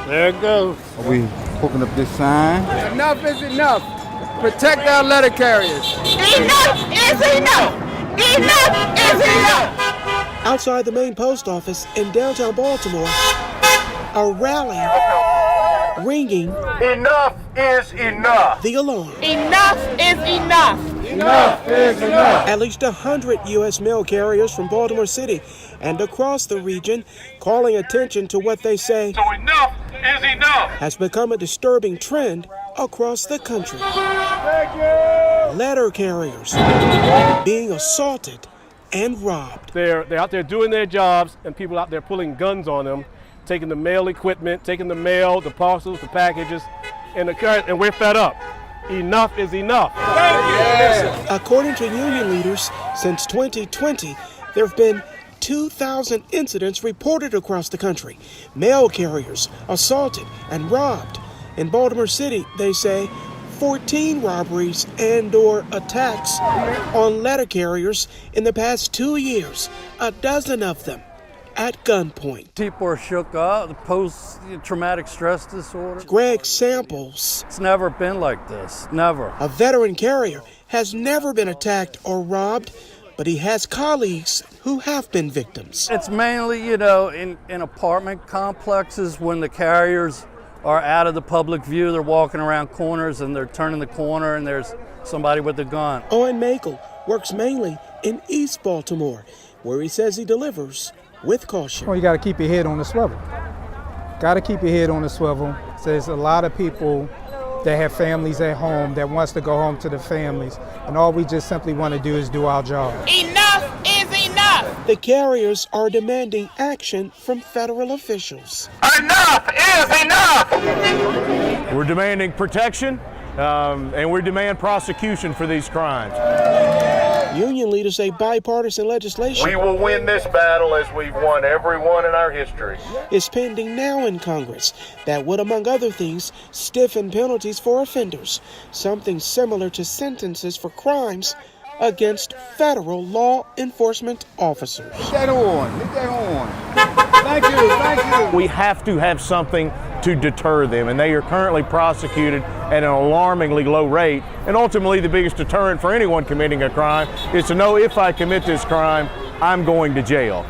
There it goes. Are we hooking up this sign? Enough is enough. Protect our letter carriers. Enough is enough. Enough is enough. Outside the main post office in downtown Baltimore, a rally ringing Enough is enough. the alarm. Enough is enough. Enough is enough. At least 100 U.S. mail carriers from Baltimore City and across the region calling attention to what they say So enough is enough. has become a disturbing trend across the country. Letter carriers being assaulted and robbed. They're out there doing their jobs, and people out there pulling guns on them, taking the mail equipment, taking the mail, the parcels, the packages, and we're fed up. Enough is enough. According to union leaders, since 2020, there have been 2,000 incidents reported across the country. Mail carriers assaulted and robbed. In Baltimore City, they say 14 robberies and/or attacks on letter carriers in the past 2 years, a dozen of them at gunpoint. People are shook up, the post-traumatic stress disorder. Greg Samples, It's never been like this, never. a veteran carrier, has never been attacked or robbed, but he has colleagues who have been victims. It's mainly, in apartment complexes when the carriers are out of the public view, they're walking around corners and they're turning the corner and there's somebody with a gun. Owen Makel works mainly in East Baltimore, where he says he delivers with caution. Well, you got to keep your head on the swivel. Got to keep your head on the swivel. So there's a lot of people that have families at home that wants to go home to the families, and all we just simply want to do is do our job. Enough is enough. The carriers are demanding action from federal officials. Enough is enough. We're demanding protection, and we demand prosecution for these crimes. Union leaders say bipartisan legislation We will win this battle as we've won every one in our history. is pending now in Congress that would, among other things, stiffen penalties for offenders, something similar to sentences for crimes against federal law enforcement officers. Get that on. Get that on. Thank you. Thank you. We have to have something to deter them, and they are currently prosecuted at an alarmingly low rate. And ultimately, the biggest deterrent for anyone committing a crime is to know if I commit this crime, I'm going to jail.